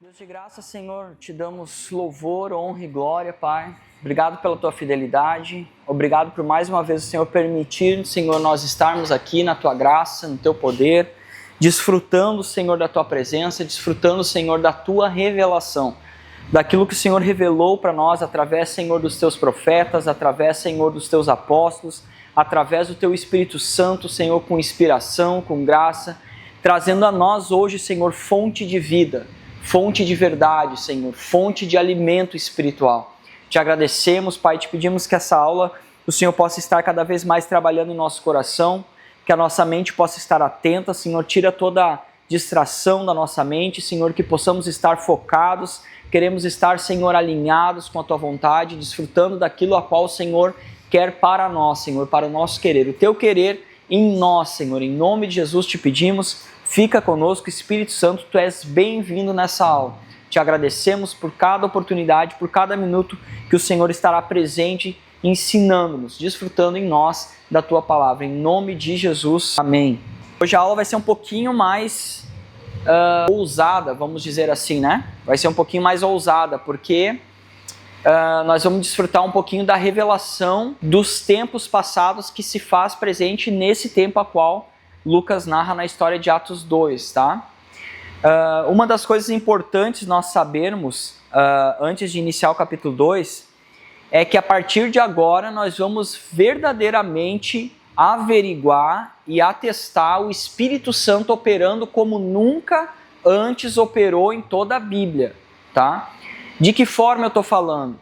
Deus de graça, Senhor, te damos louvor, honra e glória, Pai. Obrigado pela tua fidelidade. Obrigado por mais uma vez o Senhor permitir, Senhor, nós estarmos aqui na tua graça, no teu poder, desfrutando, Senhor, da tua presença, desfrutando, Senhor, da tua revelação, daquilo que o Senhor revelou para nós através, Senhor, dos teus profetas, através, Senhor, dos teus apóstolos, através do teu Espírito Santo, Senhor, com inspiração, com graça, trazendo a nós hoje, Senhor, fonte de vida, fonte de verdade, Senhor, fonte de alimento espiritual. Te agradecemos, Pai, te pedimos que essa aula o Senhor possa estar cada vez mais trabalhando em nosso coração, que a nossa mente possa estar atenta, Senhor, tira toda distração da nossa mente, Senhor, que possamos estar focados, queremos estar, Senhor, alinhados com a Tua vontade, desfrutando daquilo a qual o Senhor quer para nós, Senhor, para o nosso querer, o Teu querer em nós, Senhor, em nome de Jesus te pedimos, fica conosco, Espírito Santo, Tu és bem-vindo nessa aula. Te agradecemos por cada oportunidade, por cada minuto que o Senhor estará presente, ensinando-nos, desfrutando em nós da Tua palavra. Em nome de Jesus, amém. Hoje a aula vai ser um pouquinho mais ousada, vamos dizer assim, né? Vai ser um pouquinho mais ousada, porque nós vamos desfrutar um pouquinho da revelação dos tempos passados que se faz presente nesse tempo a qual Lucas narra na história de Atos 2, tá? Uma das coisas importantes nós sabermos, antes de iniciar o capítulo 2, é que a partir de agora nós vamos verdadeiramente averiguar e atestar o Espírito Santo operando como nunca antes operou em toda a Bíblia, tá? De que forma eu estou falando?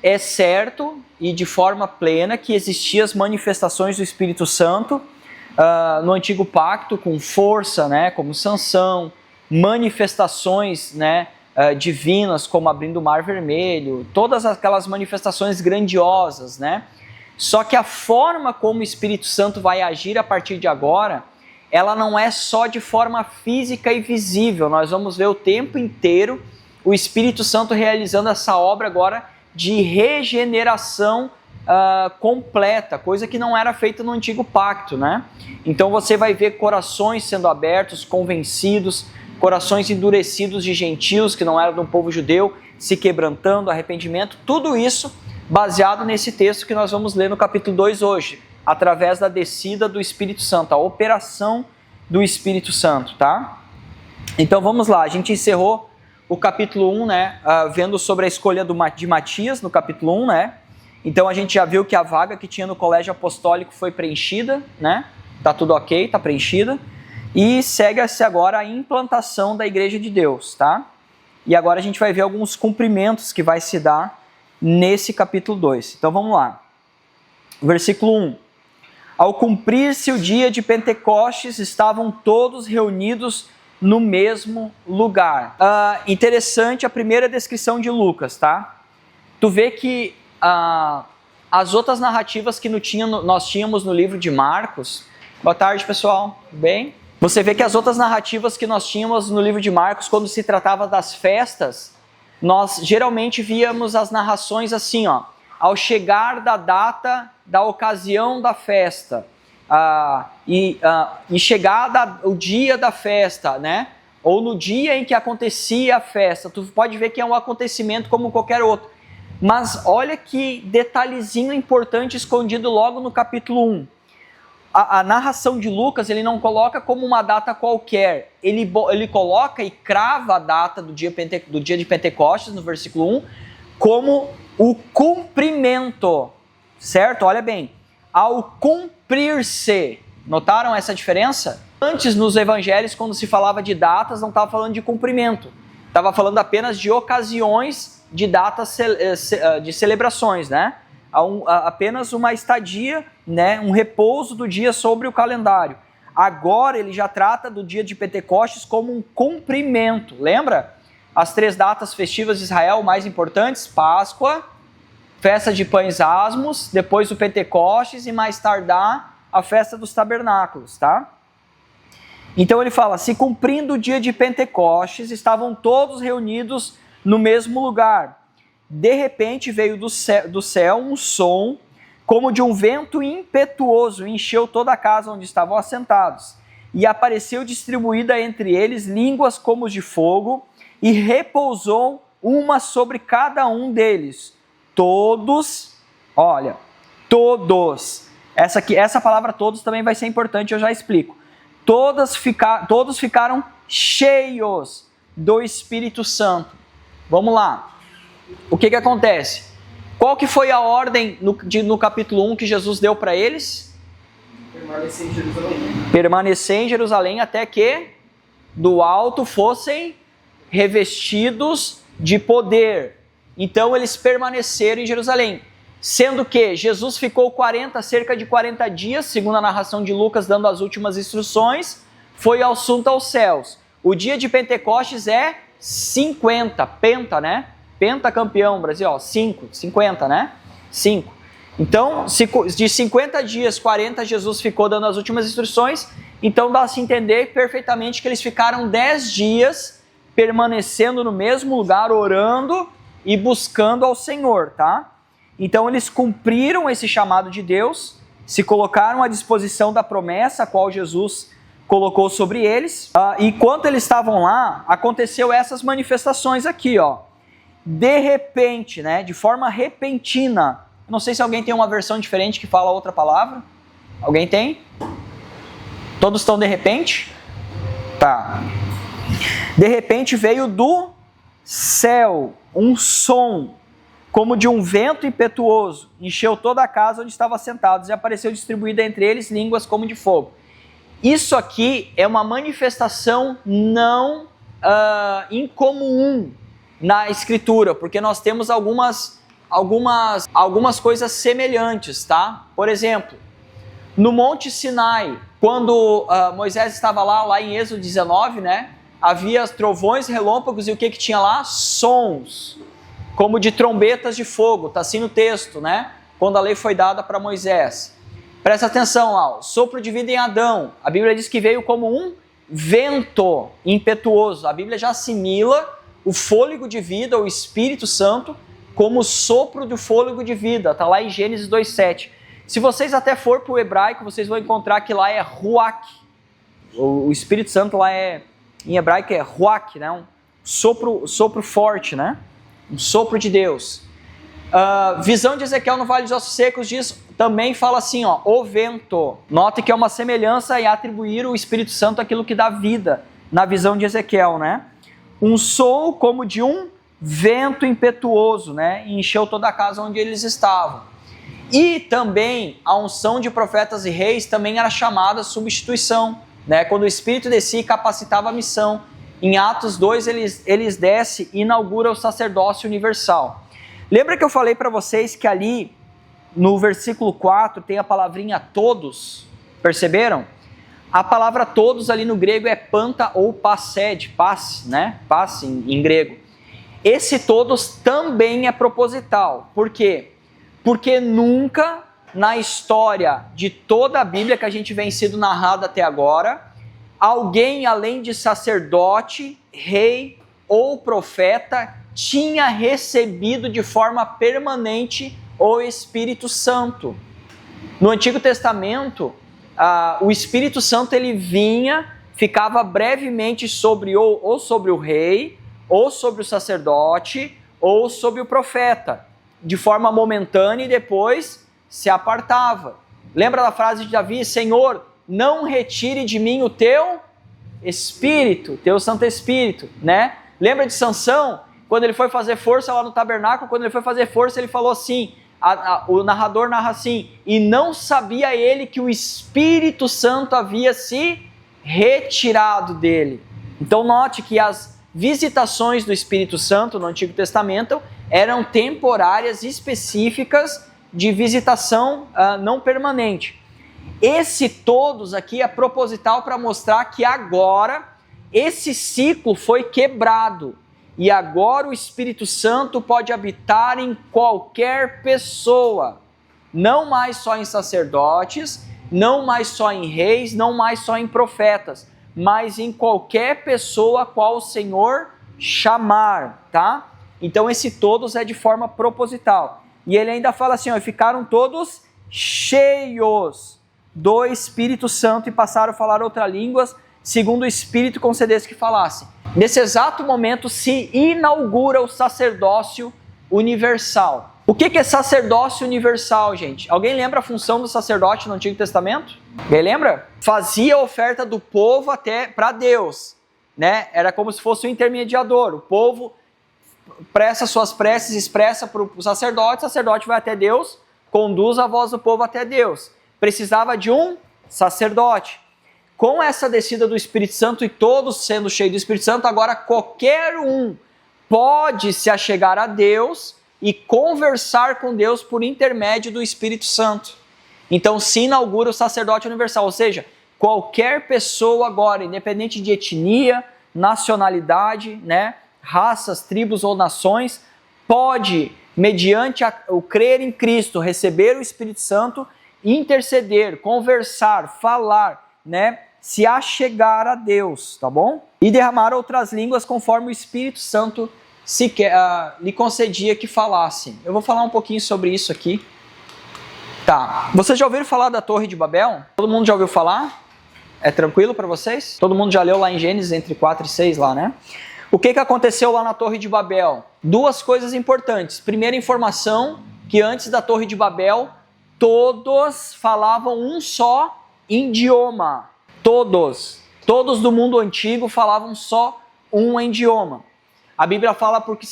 É certo e de forma plena que existiam as manifestações do Espírito Santo no Antigo Pacto com força, né, como Sansão, manifestações, né, divinas como abrindo o Mar Vermelho, todas aquelas manifestações grandiosas, né? Só que a forma como o Espírito Santo vai agir a partir de agora, ela não é só de forma física e visível. Nós vamos ver o tempo inteiro o Espírito Santo realizando essa obra agora de regeneração completa, coisa que não era feita no Antigo Pacto, né? Então você vai ver corações sendo abertos, convencidos, corações endurecidos de gentios que não eram do povo judeu, se quebrantando, arrependimento, tudo isso baseado nesse texto que nós vamos ler no capítulo 2 hoje, através da descida do Espírito Santo, a operação do Espírito Santo, tá? Então vamos lá, a gente encerrou o capítulo 1, né, vendo sobre a escolha de Matias no capítulo 1, né? Então a gente já viu que a vaga que tinha no colégio apostólico foi preenchida, né? Tá tudo ok, tá preenchida. E segue-se agora a implantação da Igreja de Deus, tá? E agora a gente vai ver alguns cumprimentos que vai se dar nesse capítulo 2. Então vamos lá. Versículo 1. Ao cumprir-se o dia de Pentecostes, estavam todos reunidos no mesmo lugar. Interessante a primeira descrição de Lucas, tá? Tu vê que as outras narrativas que nós tínhamos no livro de Marcos... Boa tarde, pessoal. Tudo bem? Você vê que as outras narrativas que nós tínhamos no livro de Marcos, quando se tratava das festas, nós geralmente víamos as narrações assim, ó, ao chegar da data, da ocasião da festa, e chegar o dia da festa, né? Ou no dia em que acontecia a festa. Tu pode ver que é um acontecimento como qualquer outro. Mas olha que detalhezinho importante escondido logo no capítulo 1. A narração de Lucas, ele não coloca como uma data qualquer, ele coloca e crava a data do dia de Pentecostes, no versículo 1, como o cumprimento, certo? Olha bem, ao cumprir-se, notaram essa diferença? Antes, nos evangelhos, quando se falava de datas, não estava falando de cumprimento, estava falando apenas de ocasiões de datas, de celebrações, né? Apenas uma estadia, né, um repouso do dia sobre o calendário. Agora ele já trata do dia de Pentecostes como um cumprimento. Lembra? As 3 datas festivas de Israel mais importantes: Páscoa, festa de pães asmos, depois o Pentecostes e mais tardar a festa dos tabernáculos, tá? Então ele fala, se cumprindo o dia de Pentecostes, estavam todos reunidos no mesmo lugar. De repente veio do céu um som como de um vento impetuoso, encheu toda a casa onde estavam assentados. E apareceu distribuída entre eles línguas como de fogo, e repousou uma sobre cada um deles. Todos, olha, todos. Essa palavra todos também vai ser importante, eu já explico. Todos ficaram cheios do Espírito Santo. Vamos lá. O que acontece? Qual que foi a ordem no capítulo 1 que Jesus deu para eles? Permanecer em Jerusalém. Permanecer em Jerusalém até que do alto fossem revestidos de poder. Então eles permaneceram em Jerusalém. Sendo que Jesus ficou cerca de 40 dias, segundo a narração de Lucas, dando as últimas instruções, foi assunto aos céus. O dia de Pentecostes é 50, penta, né? Penta campeão, Brasil, ó, 50, né? 5. Então, de 50 dias, 40, Jesus ficou dando as últimas instruções, então dá-se entender perfeitamente que eles ficaram 10 dias permanecendo no mesmo lugar, orando e buscando ao Senhor, tá? Então eles cumpriram esse chamado de Deus, se colocaram à disposição da promessa a qual Jesus colocou sobre eles, e enquanto eles estavam lá, aconteceu essas manifestações aqui, ó. De repente, né, de forma repentina. Não sei se alguém tem uma versão diferente que fala outra palavra. Alguém tem? Todos estão de repente? Tá. De repente veio do céu um som, como de um vento impetuoso, encheu toda a casa onde estavam sentados e apareceu distribuída entre eles línguas como de fogo. Isso aqui é uma manifestação não incomum na Escritura, porque nós temos algumas coisas semelhantes, tá? Por exemplo, no Monte Sinai, quando Moisés estava lá em Êxodo 19, né? Havia trovões, relâmpagos e o que tinha lá? Sons, como de trombetas de fogo, está assim no texto, né? Quando a lei foi dada para Moisés. Presta atenção lá, o sopro de vida em Adão. A Bíblia diz que veio como um vento impetuoso. A Bíblia já assimila o fôlego de vida, o Espírito Santo, como o sopro do fôlego de vida. Está lá em Gênesis 2,7. Se vocês até for para o hebraico, vocês vão encontrar que lá é ruach. O Espírito Santo lá em hebraico é ruach, né? Um sopro forte, né? Um sopro de Deus. Visão de Ezequiel no Vale dos Ossos Secos também fala assim, ó, o vento. Note que é uma semelhança em atribuir o Espírito Santo àquilo que dá vida na visão de Ezequiel, né? Um som como de um vento impetuoso, né? E encheu toda a casa onde eles estavam. E também a unção de profetas e reis também era chamada substituição, né? Quando o Espírito descia e capacitava a missão. Em Atos 2 eles descem e inaugura o sacerdócio universal. Lembra que eu falei para vocês que ali no versículo 4 tem a palavrinha todos? Perceberam? A palavra todos ali no grego é panta ou passed, passe, né? Passe em grego. Esse todos também é proposital. Por quê? Porque nunca na história de toda a Bíblia que a gente vem sido narrada até agora, alguém além de sacerdote, rei ou profeta tinha recebido de forma permanente o Espírito Santo. No Antigo Testamento, o Espírito Santo ele vinha, ficava brevemente sobre ou sobre o rei, ou sobre o sacerdote, ou sobre o profeta, de forma momentânea e depois se apartava. Lembra da frase de Davi? Senhor, não retire de mim o teu Espírito, teu Santo Espírito, né? Lembra de Sansão? Quando ele foi fazer força lá no tabernáculo, quando ele foi fazer força, ele falou assim, o narrador narra assim, e não sabia ele que o Espírito Santo havia se retirado dele. Então note que as visitações do Espírito Santo no Antigo Testamento eram temporárias, específicas, de visitação não permanente. Esse todos aqui é proposital para mostrar que agora esse ciclo foi quebrado. E agora o Espírito Santo pode habitar em qualquer pessoa. Não mais só em sacerdotes, não mais só em reis, não mais só em profetas, mas em qualquer pessoa a qual o Senhor chamar, tá? Então esse todos é de forma proposital. E ele ainda fala assim, ó, ficaram todos cheios do Espírito Santo e passaram a falar outras línguas, segundo o Espírito concedesse que falassem. nesse exato momento se inaugura o sacerdócio universal. O que é sacerdócio universal, gente? Alguém lembra a função do sacerdote no Antigo Testamento? Alguém lembra? Fazia a oferta do povo até para Deus, né? Era como se fosse um intermediador. O povo presta suas preces, expressa para o sacerdote vai até Deus, conduz a voz do povo até Deus. Precisava de um sacerdote. Com essa descida do Espírito Santo e todos sendo cheios do Espírito Santo, agora qualquer um pode se achegar a Deus e conversar com Deus por intermédio do Espírito Santo. Então se inaugura o sacerdote universal, ou seja, qualquer pessoa agora, independente de etnia, nacionalidade, né, raças, tribos ou nações, pode, mediante o crer em Cristo, receber o Espírito Santo, interceder, conversar, falar, né, se achegar a Deus, tá bom? E derramar outras línguas conforme o Espírito Santo lhe concedia que falasse. Eu vou falar um pouquinho sobre isso aqui. Tá, vocês já ouviram falar da Torre de Babel? Todo mundo já ouviu falar? É tranquilo para vocês? Todo mundo já leu lá em Gênesis entre 4 e 6 lá, né? O que aconteceu lá na Torre de Babel? Duas coisas importantes. Primeira informação, que antes da Torre de Babel, todos falavam um só idioma. Todos do mundo antigo falavam só um idioma. A Bíblia fala porque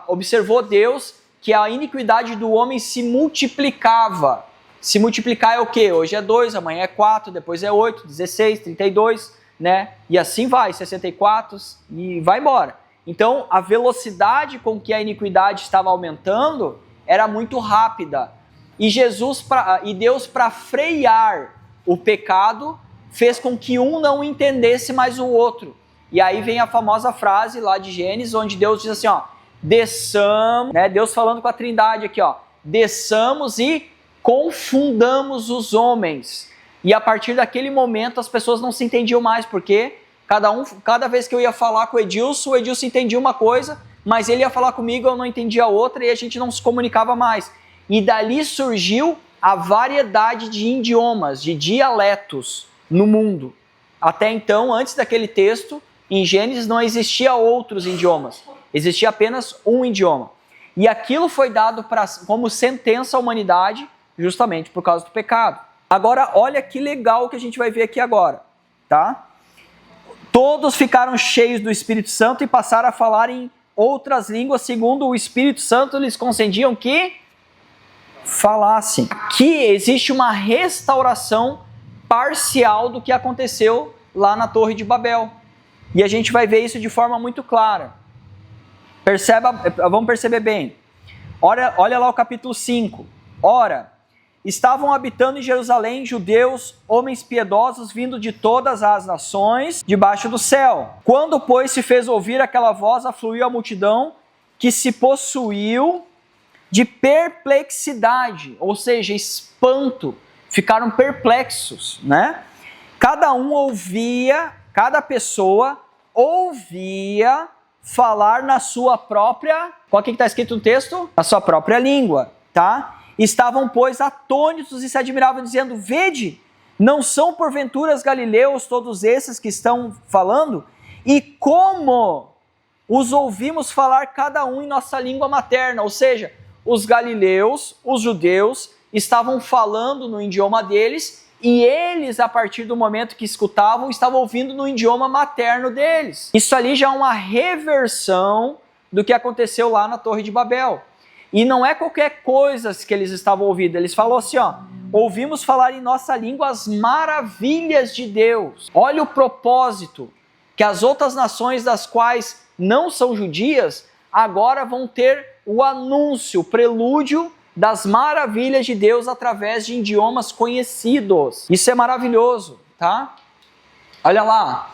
observou Deus que a iniquidade do homem se multiplicava. Se multiplicar é o quê? Hoje é 2, amanhã é 4, depois é 8, 16, 32, né? E assim vai, 64 e vai embora. Então a velocidade com que a iniquidade estava aumentando era muito rápida. E Deus, para frear o pecado, fez com que um não entendesse mais o outro. E aí vem a famosa frase lá de Gênesis, onde Deus diz assim, ó, desçamos, né? Deus falando com a Trindade aqui, ó, desçamos e confundamos os homens. E a partir daquele momento as pessoas não se entendiam mais, porque cada vez que eu ia falar com o Edilson entendia uma coisa, mas ele ia falar comigo, eu não entendia outra e a gente não se comunicava mais. E dali surgiu a variedade de idiomas, de dialetos no mundo. Até então, antes daquele texto, em Gênesis não existia outros idiomas, existia apenas um idioma. E aquilo foi dado como sentença à humanidade, justamente por causa do pecado. Agora, olha que legal que a gente vai ver aqui agora, tá? Todos ficaram cheios do Espírito Santo e passaram a falar em outras línguas, segundo o Espírito Santo lhes concediam que falassem. Aqui existe uma restauração parcial do que aconteceu lá na Torre de Babel. E a gente vai ver isso de forma muito clara. Vamos perceber bem. Olha lá o capítulo 5. Ora, estavam habitando em Jerusalém judeus, homens piedosos, vindo de todas as nações, debaixo do céu. Quando, pois, se fez ouvir aquela voz, afluiu a multidão, que se possuiu de perplexidade, ou seja, espanto. Ficaram perplexos, né? Cada pessoa ouvia falar na sua própria... Qual que está escrito no texto? Na sua própria língua, tá? Estavam, pois, atônitos e se admiravam, dizendo, vede, não são porventura os galileus todos esses que estão falando? E como os ouvimos falar cada um em nossa língua materna? Ou seja, os galileus, os judeus, estavam falando no idioma deles e eles, a partir do momento que escutavam, estavam ouvindo no idioma materno deles. Isso ali já é uma reversão do que aconteceu lá na Torre de Babel. E não é qualquer coisa que eles estavam ouvindo. Eles falaram assim, ó, ouvimos falar em nossa língua as maravilhas de Deus. Olha o propósito, que as outras nações das quais não são judias, agora vão ter o anúncio, o prelúdio das maravilhas de Deus através de idiomas conhecidos. Isso é maravilhoso, tá? Olha lá.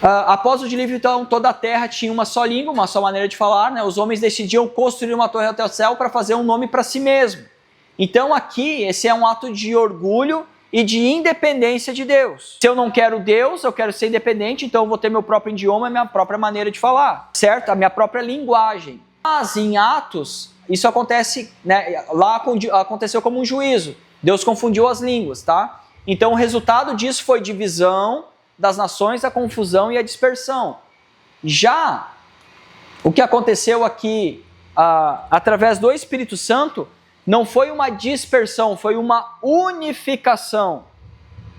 Após o dilúvio, então, toda a terra tinha uma só língua, uma só maneira de falar, né? Os homens decidiam construir uma torre até o céu para fazer um nome para si mesmo. Então aqui, esse é um ato de orgulho e de independência de Deus. Se eu não quero Deus, eu quero ser independente, então eu vou ter meu próprio idioma, minha própria maneira de falar, certo? A minha própria linguagem. Mas em Atos, isso acontece, né? Lá aconteceu como um juízo. Deus confundiu as línguas, tá? Então o resultado disso foi divisão, das nações a confusão e a dispersão. Já o que aconteceu aqui através do Espírito Santo não foi uma dispersão, foi uma unificação.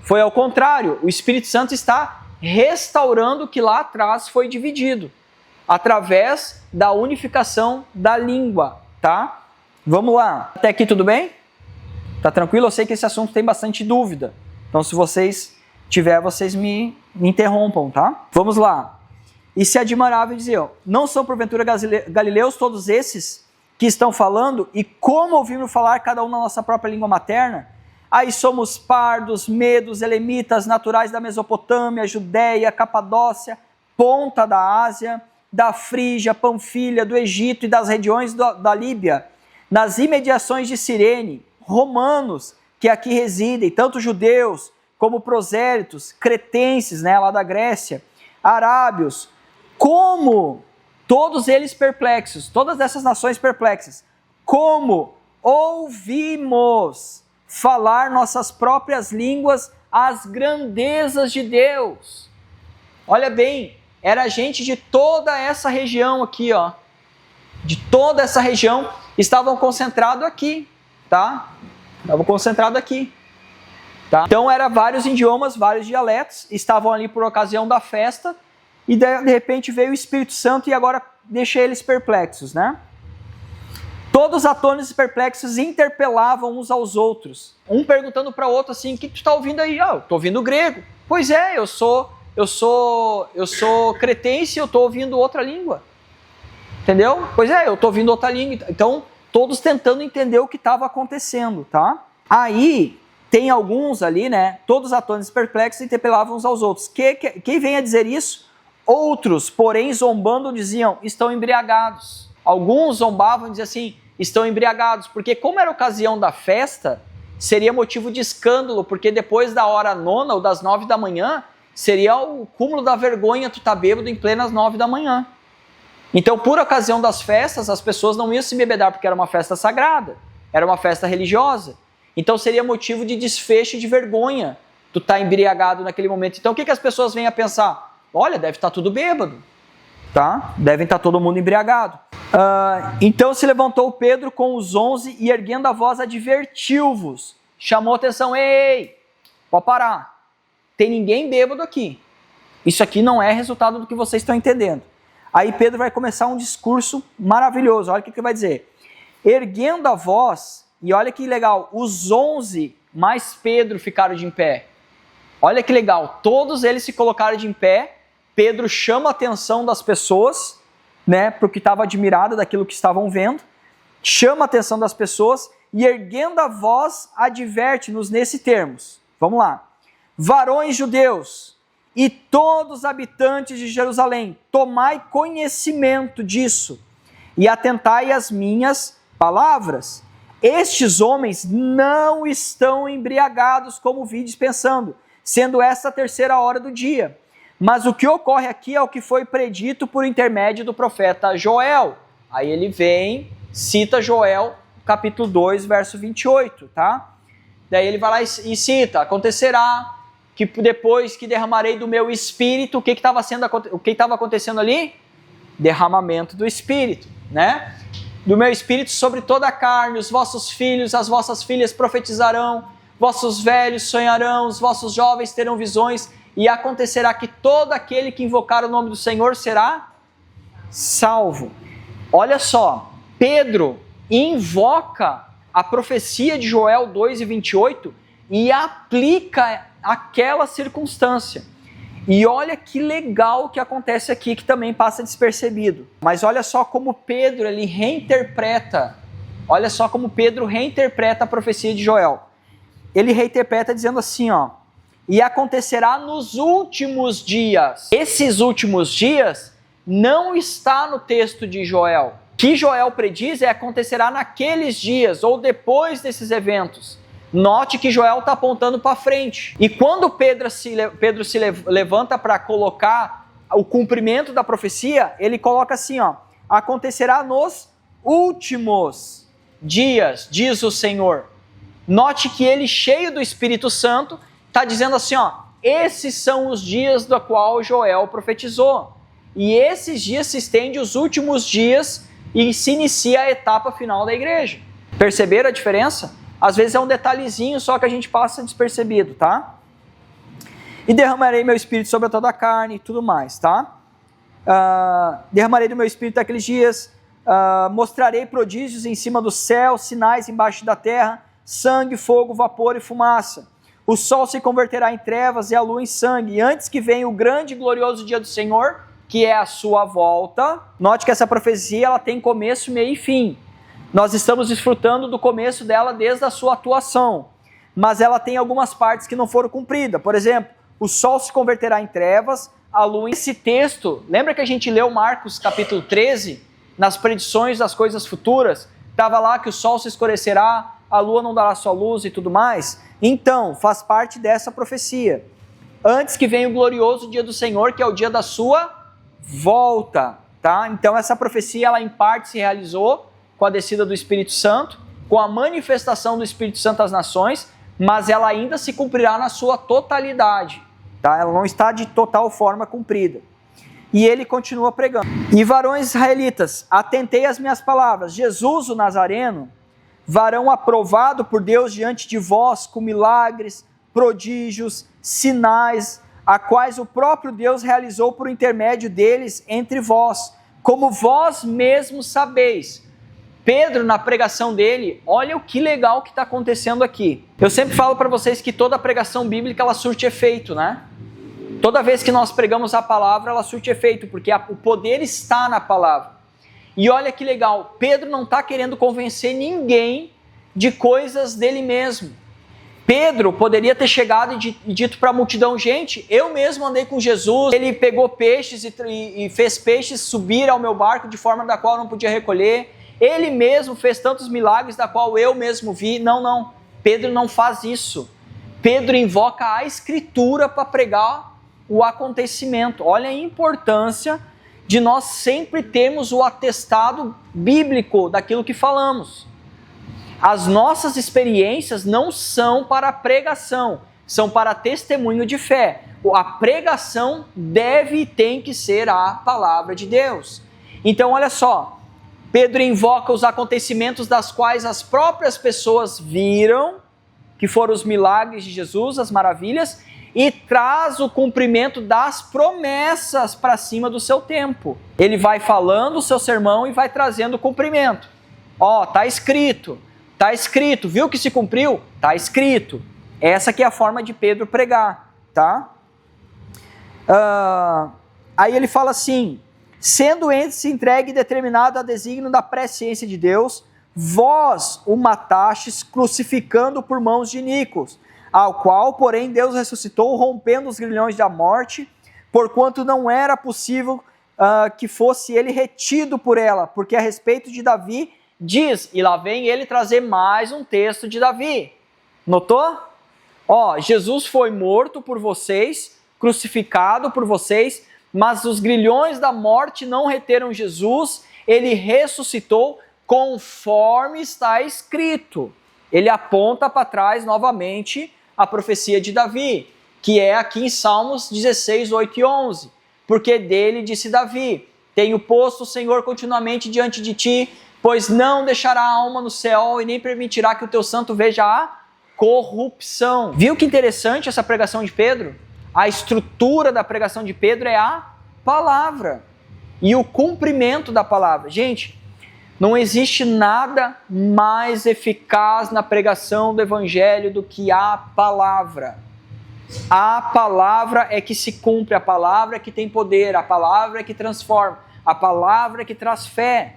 Foi ao contrário, o Espírito Santo está restaurando o que lá atrás foi dividido, através da unificação da língua, tá? Vamos lá. Até aqui tudo bem? Tá tranquilo? Eu sei que esse assunto tem bastante dúvida. Então, se vocês tiverem, vocês me interrompam, tá? Vamos lá. E se admiravam e diziam, não são porventura galileus todos esses que estão falando? E como ouvimos falar cada um na nossa própria língua materna? Aí somos pardos, medos, elemitas, naturais da Mesopotâmia, Judéia, Capadócia, Ponta da Ásia, da Frígia, Panfilha, do Egito e das regiões da Líbia, nas imediações de Cirene, romanos que aqui residem, tanto judeus como prosélitos, cretenses, lá da Grécia, arábios, como todos eles perplexos, todas essas nações perplexas, como ouvimos falar nossas próprias línguas as grandezas de Deus. Olha bem, era gente de toda essa região aqui, ó. De toda essa região estavam concentrados aqui, tá? Estavam concentrados aqui, tá? Então eram vários idiomas, vários dialetos, estavam ali por ocasião da festa e de repente veio o Espírito Santo e agora deixa eles perplexos, né? Todos atônitos e perplexos interpelavam uns aos outros, um perguntando para o outro assim, o que tu está ouvindo aí? Eu estou ouvindo grego. Pois é, eu sou cretense e eu estou ouvindo outra língua. Entendeu? Pois é, eu estou ouvindo outra língua. Então, todos tentando entender o que estava acontecendo, tá? Aí, tem alguns ali, todos atônitos e perplexos interpelavam uns aos outros. Quem vem a dizer isso? Outros, porém, zombando, diziam, estão embriagados. Alguns zombavam e diziam assim, estão embriagados, porque como era ocasião da festa, seria motivo de escândalo, porque depois da hora 9 ou das 9 da manhã, seria o cúmulo da vergonha tu tá bêbado em plenas 9 da manhã. Então, por ocasião das festas, as pessoas não iam se embebedar, porque era uma festa sagrada, era uma festa religiosa. Então, seria motivo de desfecho e de vergonha tu tá embriagado naquele momento. Então, o que as pessoas vêm a pensar? Olha, deve estar tudo bêbado, tá? Devem estar todo mundo embriagado. Então se levantou Pedro com os 11 e erguendo a voz advertiu-vos, chamou atenção, ei, pode parar, tem ninguém bêbado aqui, isso aqui não é resultado do que vocês estão entendendo. Aí Pedro vai começar um discurso maravilhoso, olha o que ele vai dizer, erguendo a voz, e olha que legal, os 11 mais Pedro ficaram de em pé, olha que legal, todos eles se colocaram de em pé, Pedro chama a atenção das pessoas, porque estava admirado daquilo que estavam vendo, chama a atenção das pessoas e erguendo a voz adverte-nos nesse termos. Vamos lá. Varões judeus e todos os habitantes de Jerusalém, tomai conhecimento disso e atentai às minhas palavras. Estes homens não estão embriagados como vides pensando, sendo essa a terceira hora do dia. Mas o que ocorre aqui é o que foi predito por intermédio do profeta Joel. Aí ele vem, cita Joel, capítulo 2, verso 28, tá? Daí ele vai lá e cita, acontecerá que depois que derramarei do meu espírito, o que estava acontecendo ali? Derramamento do espírito, Do meu espírito sobre toda a carne, os vossos filhos, as vossas filhas profetizarão, vossos velhos sonharão, os vossos jovens terão visões, e acontecerá que todo aquele que invocar o nome do Senhor será salvo. Olha só, Pedro invoca a profecia de Joel 2:28 e aplica aquela circunstância. E olha que legal que acontece aqui, que também passa despercebido. Mas olha só como Pedro ele reinterpreta, a profecia de Joel. Ele reinterpreta dizendo assim, e acontecerá nos últimos dias. Esses últimos dias não está no texto de Joel. O que Joel prediz acontecerá naqueles dias ou depois desses eventos. Note que Joel está apontando para frente. E quando Pedro se levanta para colocar o cumprimento da profecia, ele coloca assim, acontecerá nos últimos dias, diz o Senhor. Note que ele, cheio do Espírito Santo, está dizendo assim, esses são os dias do qual Joel profetizou. E esses dias se estendem os últimos dias e se inicia a etapa final da igreja. Perceberam a diferença? Às vezes é um detalhezinho só que a gente passa despercebido, tá? E derramarei meu espírito sobre toda a carne e tudo mais, tá? Derramarei do meu espírito naqueles dias, mostrarei prodígios em cima do céu, sinais embaixo da terra, sangue, fogo, vapor e fumaça. O sol se converterá em trevas e a lua em sangue. E antes que venha o grande e glorioso dia do Senhor, que é a sua volta, note que essa profecia ela tem começo, meio e fim. Nós estamos desfrutando do começo dela desde a sua atuação, mas ela tem algumas partes que não foram cumpridas. Por exemplo, o sol se converterá em trevas, a lua... Esse texto, lembra que a gente leu Marcos capítulo 13, nas predições das coisas futuras? Estava lá que o sol se escurecerá, a lua não dará sua luz e tudo mais. Então, faz parte dessa profecia. Antes que venha o glorioso dia do Senhor, que é o dia da sua volta, tá? Então essa profecia, ela em parte se realizou com a descida do Espírito Santo, com a manifestação do Espírito Santo às nações, mas ela ainda se cumprirá na sua totalidade, tá? Ela não está de total forma cumprida. E ele continua pregando. E varões israelitas, atentei às minhas palavras. Jesus, o Nazareno, varão aprovado por Deus diante de vós, com milagres, prodígios, sinais, a quais o próprio Deus realizou por intermédio deles entre vós, como vós mesmos sabeis. Pedro, na pregação dele, olha o que legal que está acontecendo aqui. Eu sempre falo para vocês que toda pregação bíblica, ela surte efeito, né? Toda vez que nós pregamos a palavra, ela surte efeito, porque o poder está na palavra. E olha que legal, Pedro não está querendo convencer ninguém de coisas dele mesmo. Pedro poderia ter chegado e dito para a multidão, gente, eu mesmo andei com Jesus, ele pegou peixes e fez peixes subir ao meu barco de forma da qual eu não podia recolher, ele mesmo fez tantos milagres da qual eu mesmo vi. Não, Pedro não faz isso. Pedro invoca a Escritura para pregar o acontecimento. Olha a importância de nós sempre termos o atestado bíblico daquilo que falamos. As nossas experiências não são para pregação, são para testemunho de fé. A pregação deve e tem que ser a palavra de Deus. Então olha só, Pedro invoca os acontecimentos das quais as próprias pessoas viram, que foram os milagres de Jesus, as maravilhas, e traz o cumprimento das promessas para cima do seu tempo. Ele vai falando o seu sermão e vai trazendo o cumprimento. Está escrito. Está escrito, viu que se cumpriu? Está escrito. Essa que é a forma de Pedro pregar, tá? Aí ele fala assim, sendo esse entregue e determinado a desígnio da presciência de Deus, vós o matastes crucificando por mãos de iníquos, ao qual, porém, Deus ressuscitou, rompendo os grilhões da morte, porquanto não era possível que fosse ele retido por ela, porque a respeito de Davi diz, e lá vem ele trazer mais um texto de Davi. Notou? Jesus foi morto por vocês, crucificado por vocês, mas os grilhões da morte não reteram Jesus, ele ressuscitou conforme está escrito. Ele aponta para trás novamente a profecia de Davi, que é aqui em Salmos 16, 8 e 11. Porque dele disse Davi, tenho posto o Senhor continuamente diante de ti, pois não deixará a alma no céu e nem permitirá que o teu santo veja a corrupção. Viu que interessante essa pregação de Pedro? A estrutura da pregação de Pedro é a palavra e o cumprimento da palavra. Gente, não existe nada mais eficaz na pregação do evangelho do que a palavra. A palavra é que se cumpre, a palavra é que tem poder, a palavra é que transforma, a palavra é que traz fé.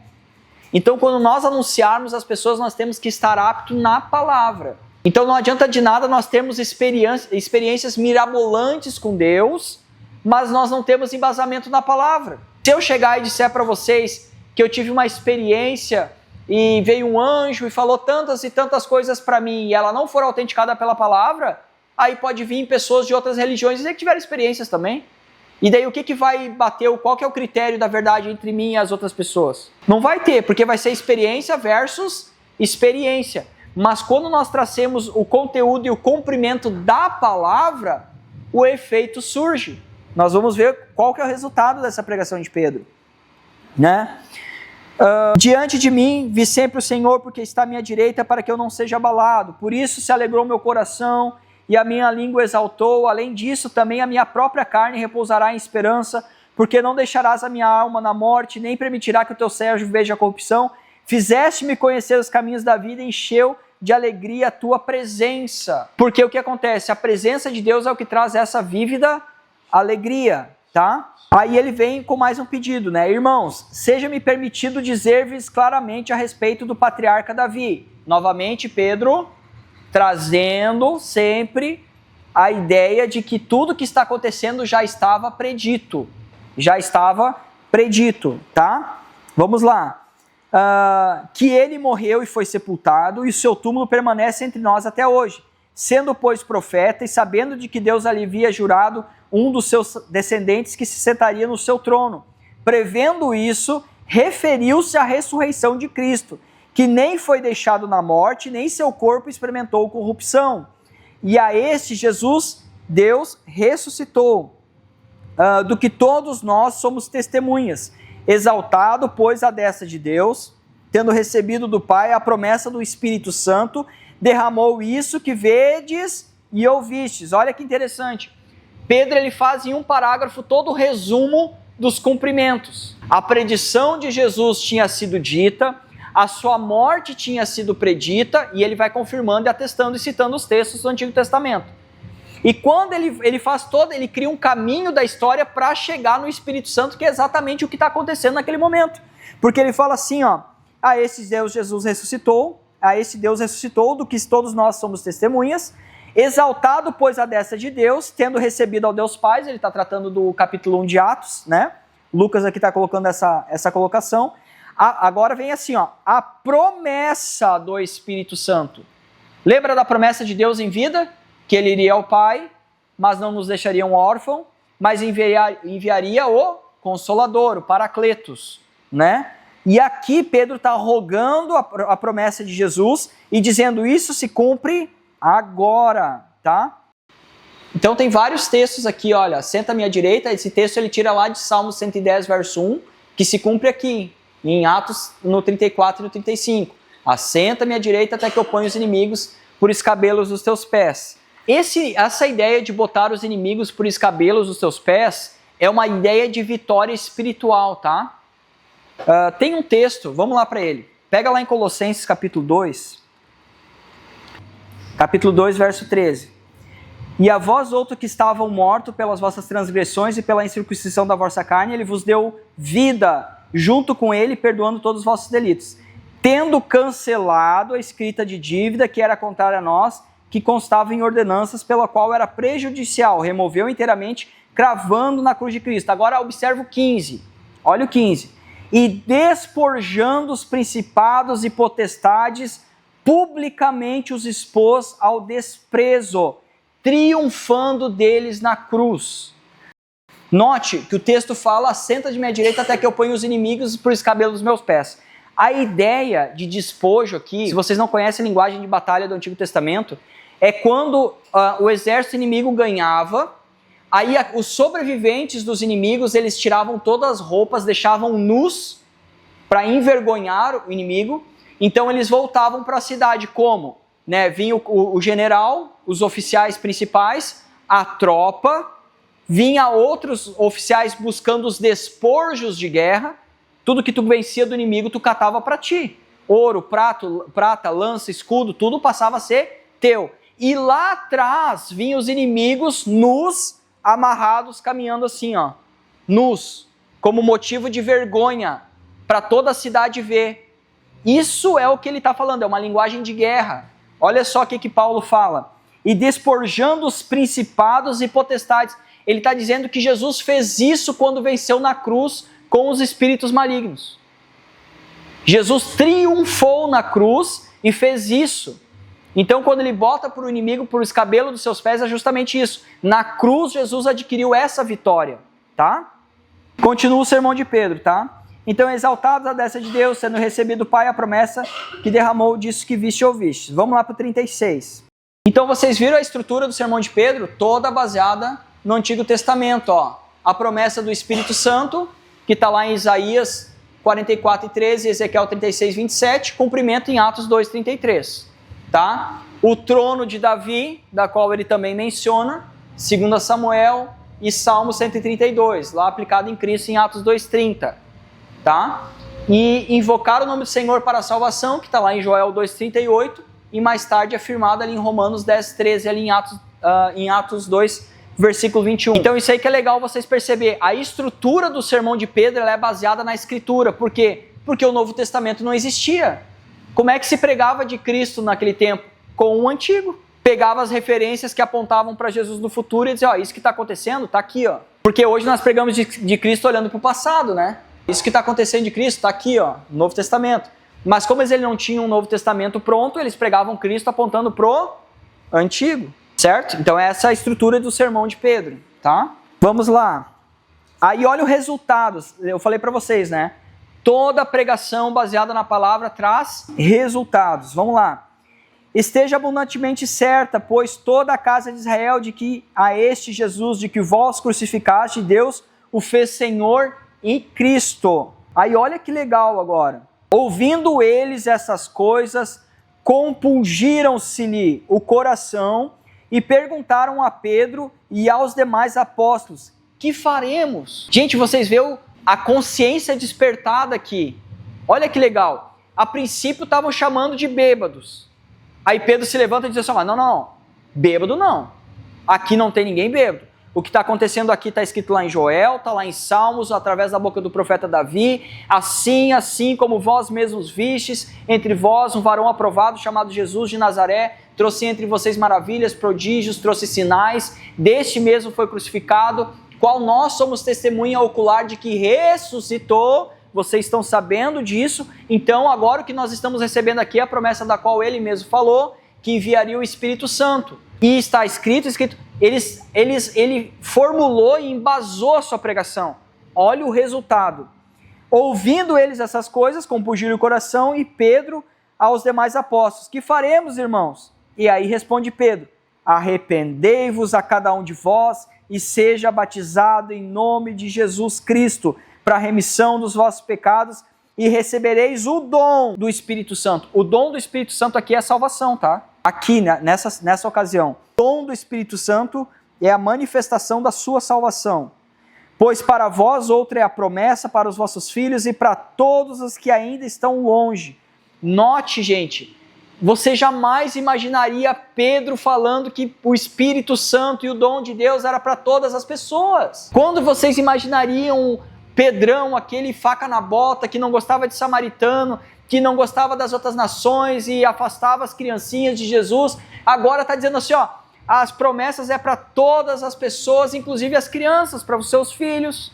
Então, quando nós anunciarmos às pessoas, nós temos que estar apto na palavra. Então, não adianta de nada nós termos experiências mirabolantes com Deus, mas nós não temos embasamento na palavra. Se eu chegar e disser para vocês que eu tive uma experiência e veio um anjo e falou tantas e tantas coisas para mim e ela não for autenticada pela palavra, aí pode vir pessoas de outras religiões dizer que tiveram experiências também. E daí o que vai bater, qual que é o critério da verdade entre mim e as outras pessoas? Não vai ter, porque vai ser experiência versus experiência. Mas quando nós trazemos o conteúdo e o cumprimento da palavra, o efeito surge. Nós vamos ver qual que é o resultado dessa pregação de Pedro, né? Diante de mim vi sempre o Senhor, porque está à minha direita, para que eu não seja abalado. Por isso se alegrou meu coração e a minha língua exaltou. Além disso, também a minha própria carne repousará em esperança, porque não deixarás a minha alma na morte, nem permitirá que o teu servo veja a corrupção. Fizeste-me conhecer os caminhos da vida, encheu de alegria a tua presença. Porque o que acontece? A presença de Deus é o que traz essa vívida alegria, tá? Aí ele vem com mais um pedido, né? Irmãos, seja-me permitido dizer-vos claramente a respeito do patriarca Davi. Novamente, Pedro trazendo sempre a ideia de que tudo que está acontecendo já estava predito. Já estava predito, tá? Vamos lá. Que ele morreu e foi sepultado, e o seu túmulo permanece entre nós até hoje. Sendo, pois, profeta, e sabendo de que Deus lhe havia jurado um dos seus descendentes que se sentaria no seu trono. Prevendo isso, referiu-se à ressurreição de Cristo, que nem foi deixado na morte, nem seu corpo experimentou corrupção. E a este Jesus, Deus ressuscitou, do que todos nós somos testemunhas. Exaltado, pois, à destra de Deus, tendo recebido do Pai a promessa do Espírito Santo, derramou isso que vedes e ouvistes. Olha que interessante. Pedro ele faz em um parágrafo todo o resumo dos cumprimentos. A predição de Jesus tinha sido dita, a sua morte tinha sido predita, e ele vai confirmando e atestando e citando os textos do Antigo Testamento. E quando ele faz todo, ele cria um caminho da história para chegar no Espírito Santo, que é exatamente o que está acontecendo naquele momento. Porque ele fala assim, ó, a esse Deus Jesus ressuscitou, a esse Deus ressuscitou, do que todos nós somos testemunhas, exaltado, pois, à destra de Deus, tendo recebido ao Deus Pai. Ele está tratando do capítulo 1 de Atos, né? Lucas aqui está colocando essa colocação. Agora vem assim, ó, a promessa do Espírito Santo. Lembra da promessa de Deus em vida? Que ele iria ao Pai, mas não nos deixaria um órfão, mas enviaria o Consolador, o Paracletos, né? E aqui Pedro está rogando a promessa de Jesus e dizendo isso se cumpre agora, tá? Então tem vários textos aqui, olha, senta à minha direita, esse texto ele tira lá de Salmo 110, verso 1, que se cumpre aqui, em Atos no 34 e no 35. Assenta à minha direita até que eu ponha os inimigos por escabelos dos teus pés. Essa ideia de botar os inimigos por escabelos dos teus pés é uma ideia de vitória espiritual, tá? Tem um texto, vamos lá para ele. Pega lá em Colossenses capítulo 2. Capítulo 2, verso 13. E a vós outros que estavam mortos pelas vossas transgressões e pela incircuncisão da vossa carne, ele vos deu vida junto com ele, perdoando todos os vossos delitos, tendo cancelado a escrita de dívida que era contrária a nós, que constava em ordenanças, pela qual era prejudicial, removeu inteiramente, cravando na cruz de Cristo. Agora observa o 15, olha o 15. E despojando os principados e potestades, publicamente os expôs ao desprezo, triunfando deles na cruz. Note que o texto fala, assenta de minha direita até que eu ponha os inimigos por escabelos dos meus pés. A ideia de despojo aqui, se vocês não conhecem a linguagem de batalha do Antigo Testamento, é quando o exército inimigo ganhava, aí os sobreviventes dos inimigos, eles tiravam todas as roupas, deixavam nus para envergonhar o inimigo, então eles voltavam para a cidade como? Né? Vinha o general, os oficiais principais, a tropa, vinha outros oficiais buscando os despojos de guerra, tudo que tu vencia do inimigo tu catava para ti. Ouro, prata, lança, escudo, tudo passava a ser teu. E lá atrás vinham os inimigos nus, amarrados, caminhando assim, ó, nus, como motivo de vergonha, para toda a cidade ver. Isso é o que ele está falando, é uma linguagem de guerra. Olha só o que Paulo fala. E despojando os principados e potestades. Ele está dizendo que Jesus fez isso quando venceu na cruz com os espíritos malignos. Jesus triunfou na cruz e fez isso. Então, quando ele bota para o inimigo por escabelo dos seus pés, é justamente isso. Na cruz, Jesus adquiriu essa vitória, tá? Continua o sermão de Pedro, tá? Então, exaltados à destra de Deus, sendo recebido do Pai a promessa que derramou disso que viste e ouviste. Vamos lá para o 36. Então vocês viram a estrutura do sermão de Pedro? Toda baseada no Antigo Testamento. Ó. A promessa do Espírito Santo, que está lá em Isaías 44:13, Ezequiel 36:27, cumprimento em Atos 2:33. Tá? O trono de Davi, da qual ele também menciona, 2 Samuel e Salmo 132, lá aplicado em Cristo em Atos 2:30. Tá? E invocar o nome do Senhor para a salvação, que está lá em Joel 2:38, e mais tarde afirmado ali em Romanos 10:13, ali em Atos 2, versículo 21. Então isso aí que é legal vocês perceberem. A estrutura do sermão de Pedro ela é baseada na Escritura. Por quê? Porque o Novo Testamento não existia. Como é que se pregava de Cristo naquele tempo? Com o Antigo. Pegava as referências que apontavam para Jesus no futuro e dizia, ó, isso que está acontecendo está aqui, ó. Porque hoje nós pregamos de Cristo olhando para o passado, né? Isso que está acontecendo de Cristo está aqui, ó, no Novo Testamento. Mas como eles não tinham um Novo Testamento pronto, eles pregavam Cristo apontando pro Antigo. Certo? Então essa é a estrutura do sermão de Pedro, tá? Vamos lá. Aí olha o resultado. Eu falei para vocês, né? Toda pregação baseada na palavra traz resultados. Vamos lá. Esteja abundantemente certa, pois toda a casa de Israel, de que a este Jesus, de que vós crucificaste, Deus o fez Senhor e Cristo. Aí olha que legal agora. Ouvindo eles essas coisas, compungiram-se-lhe o coração e perguntaram a Pedro e aos demais apóstolos, que faremos? Gente, vocês veem a consciência despertada aqui. Olha que legal. A princípio estavam chamando de bêbados. Aí Pedro se levanta e diz assim, não, bêbado não. Aqui não tem ninguém bêbado. O que está acontecendo aqui está escrito lá em Joel, está lá em Salmos, através da boca do profeta Davi. Assim como vós mesmos vistes, entre vós um varão aprovado chamado Jesus de Nazaré, trouxe entre vocês maravilhas, prodígios, trouxe sinais, deste mesmo foi crucificado, qual nós somos testemunha ocular de que ressuscitou. Vocês estão sabendo disso, então agora o que nós estamos recebendo aqui é a promessa da qual ele mesmo falou, que enviaria o Espírito Santo. E está escrito, ele formulou e embasou a sua pregação. Olha o resultado. Ouvindo eles essas coisas, compungiram o coração, e Pedro aos demais apóstolos, que faremos, irmãos? E aí responde Pedro, arrependei-vos a cada um de vós, e seja batizado em nome de Jesus Cristo, para a remissão dos vossos pecados, e recebereis o dom do Espírito Santo. O dom do Espírito Santo aqui é a salvação, tá? Aqui, nessa ocasião, o dom do Espírito Santo é a manifestação da sua salvação. Pois para vós outra é a promessa, para os vossos filhos e para todos os que ainda estão longe. Note, gente, você jamais imaginaria Pedro falando que o Espírito Santo e o dom de Deus era para todas as pessoas. Quando vocês imaginariam Pedrão, aquele faca na bota, que não gostava de samaritano, que não gostava das outras nações e afastava as criancinhas de Jesus, agora está dizendo assim, ó, as promessas é para todas as pessoas, inclusive as crianças, para os seus filhos.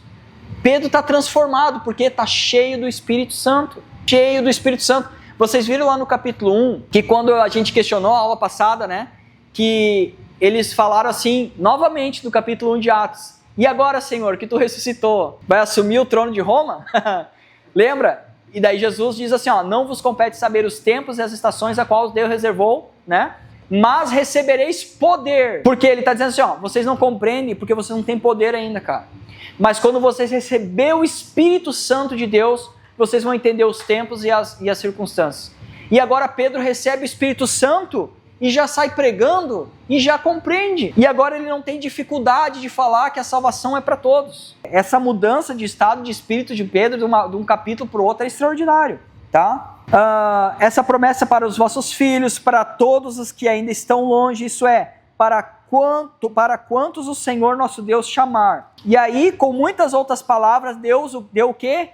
Pedro está transformado, porque está cheio do Espírito Santo, cheio do Espírito Santo. Vocês viram lá no capítulo 1, que quando a gente questionou a aula passada, né, que eles falaram assim, novamente no capítulo 1 de Atos, e agora, Senhor, que tu ressuscitou, vai assumir o trono de Roma? Lembra? E daí Jesus diz assim, ó, não vos compete saber os tempos e as estações a qual Deus reservou, né? Mas recebereis poder. Porque ele está dizendo assim, ó, vocês não compreendem porque vocês não têm poder ainda, cara. Mas quando vocês receberem o Espírito Santo de Deus, vocês vão entender os tempos e as circunstâncias. E agora Pedro recebe o Espírito Santo e já sai pregando e já compreende. E agora ele não tem dificuldade de falar que a salvação é para todos. Essa mudança de estado de espírito de Pedro de um capítulo para o outro é extraordinário, tá? Essa promessa para os vossos filhos, para todos os que ainda estão longe, isso é, para quantos o Senhor nosso Deus chamar. E aí, com muitas outras palavras, Deus deu o quê?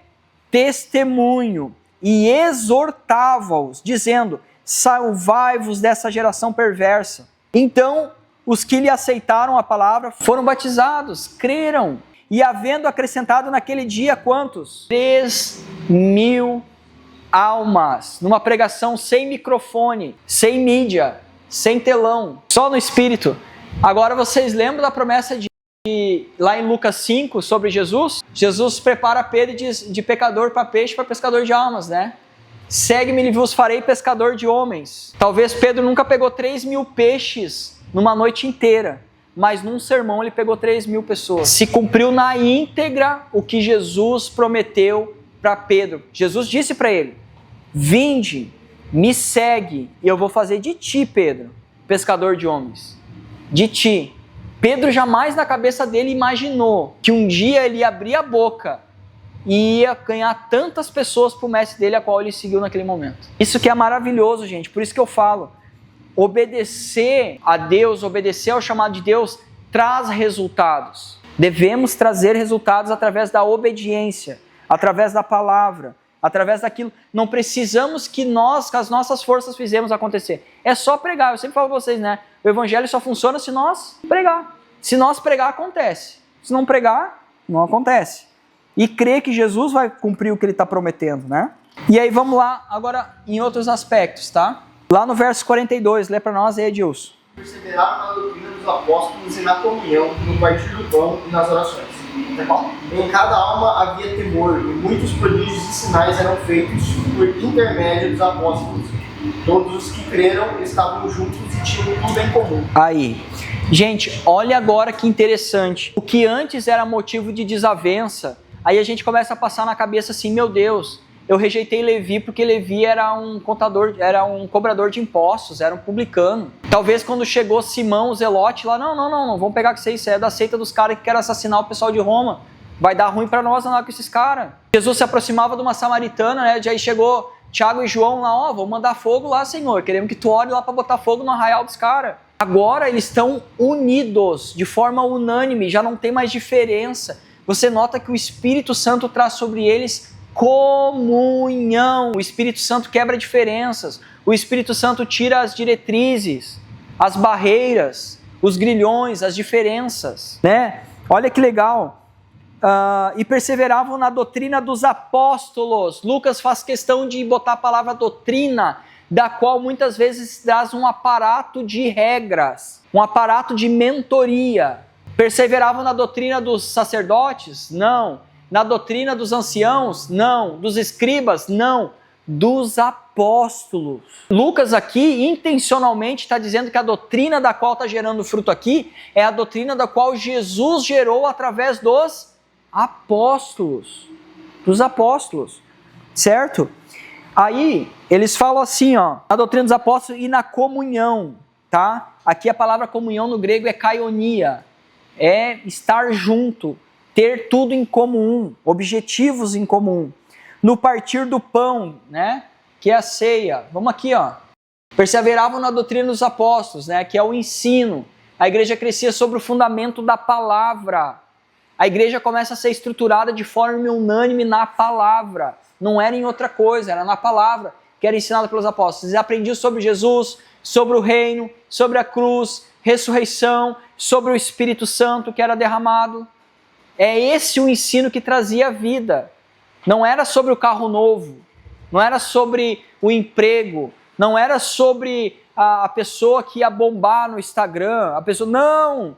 Testemunho. E exortava-os, dizendo, salvai-vos dessa geração perversa. Então, os que lhe aceitaram a palavra foram batizados, creram. E havendo acrescentado naquele dia quantos? 3.000 almas. Numa pregação sem microfone, sem mídia, sem telão, só no Espírito. Agora vocês lembram da promessa lá em Lucas 5 sobre Jesus? Jesus prepara Pedro e diz de pecador para peixe para pescador de almas, né? segue-me e vos farei pescador de homens. Talvez Pedro nunca pegou 3.000 peixes numa noite inteira, mas num sermão ele pegou 3.000 pessoas. Se cumpriu na íntegra o que Jesus prometeu para Pedro. Jesus disse para ele: vinde, me segue, e eu vou fazer de ti, Pedro, pescador de homens. De ti. Pedro jamais na cabeça dele imaginou que um dia ele ia abrir a boca e ia ganhar tantas pessoas para o mestre dele, a qual ele seguiu naquele momento. Isso que é maravilhoso, gente. Por isso que eu falo, obedecer a Deus, obedecer ao chamado de Deus, traz resultados. Devemos trazer resultados através da obediência, através da palavra, através daquilo. Não precisamos que nós, com as nossas forças, fizemos acontecer. É só pregar. Eu sempre falo para vocês, né? O evangelho só funciona se nós pregar. Se nós pregar, acontece. Se não pregar, não acontece. E crer que Jesus vai cumprir o que ele está prometendo, né? E aí vamos lá, agora em outros aspectos, tá? Lá no verso 42, lê para nós aí, Edilson. Perseveraram na doutrina dos apóstolos e na comunhão, no partir do pão e nas orações. Em cada alma havia temor, e muitos prodígios e sinais eram feitos por intermédio dos apóstolos. Todos os que creram estavam juntos e tinham tudo em comum. Aí, gente, olha agora que interessante. O que antes era motivo de desavença, aí a gente começa a passar na cabeça assim, meu Deus, eu rejeitei Levi porque Levi era um contador, era um cobrador de impostos, era um publicano. Talvez quando chegou Simão, o Zelote, lá, não, vamos pegar com vocês, isso é da seita dos caras que querem assassinar o pessoal de Roma. Vai dar ruim para nós andar com esses caras. Jesus se aproximava de uma samaritana, né? Aí chegou Tiago e João lá, vou mandar fogo lá, Senhor. Queremos que tu ore lá para botar fogo no arraial dos caras. Agora eles estão unidos, de forma unânime, já não tem mais diferença. Você nota que o Espírito Santo traz sobre eles comunhão. O Espírito Santo quebra diferenças. O Espírito Santo tira as diretrizes, as barreiras, os grilhões, as diferenças, né? Olha que legal. E perseveravam na doutrina dos apóstolos. Lucas faz questão de botar a palavra doutrina, da qual muitas vezes traz um aparato de regras, um aparato de mentoria. Perseveravam na doutrina dos sacerdotes? Não. Na doutrina dos anciãos? Não. Dos escribas? Não. Dos apóstolos. Lucas aqui intencionalmente está dizendo que a doutrina da qual está gerando fruto aqui é a doutrina da qual Jesus gerou através dos apóstolos. Dos apóstolos. Certo? Aí eles falam assim, a doutrina dos apóstolos e na comunhão, tá? Aqui a palavra comunhão no grego é kaionia. É estar junto, ter tudo em comum, objetivos em comum. No partir do pão, né, que é a ceia. Vamos aqui, perseveravam na doutrina dos apóstolos, né, que é o ensino. A igreja crescia sobre o fundamento da palavra. A igreja começa a ser estruturada de forma unânime na palavra. Não era em outra coisa, era na palavra que era ensinada pelos apóstolos. Eles aprendiam sobre Jesus, sobre o reino, sobre a cruz, ressurreição, sobre o Espírito Santo que era derramado. É esse o ensino que trazia vida. Não era sobre o carro novo, não era sobre o emprego, não era sobre a pessoa que ia bombar no Instagram, a pessoa, não.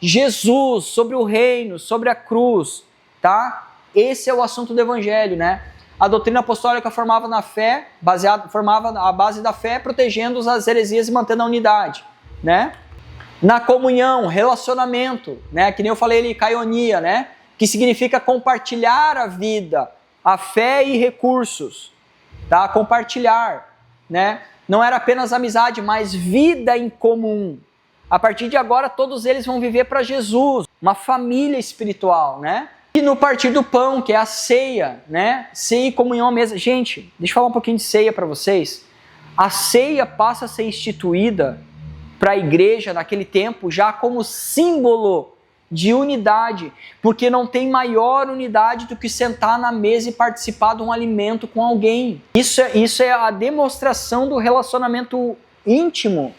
Jesus, sobre o reino, sobre a cruz, tá? Esse é o assunto do evangelho, né? A doutrina apostólica formava na fé, formava a base da fé, protegendo as heresias e mantendo a unidade, né? Na comunhão, relacionamento, né? Que nem eu falei ali, kaionia, né? Que significa compartilhar a vida, a fé e recursos, tá? Compartilhar, né? Não era apenas amizade, mas vida em comum. A partir de agora, todos eles vão viver para Jesus, uma família espiritual, né? E no partir do pão, que é a ceia, né? Ceia e comunhão à mesa. Gente, deixa eu falar um pouquinho de ceia para vocês. A ceia passa a ser instituída para a igreja naquele tempo já como símbolo de unidade, porque não tem maior unidade do que sentar na mesa e participar de um alimento com alguém. Isso é a demonstração do relacionamento íntimo.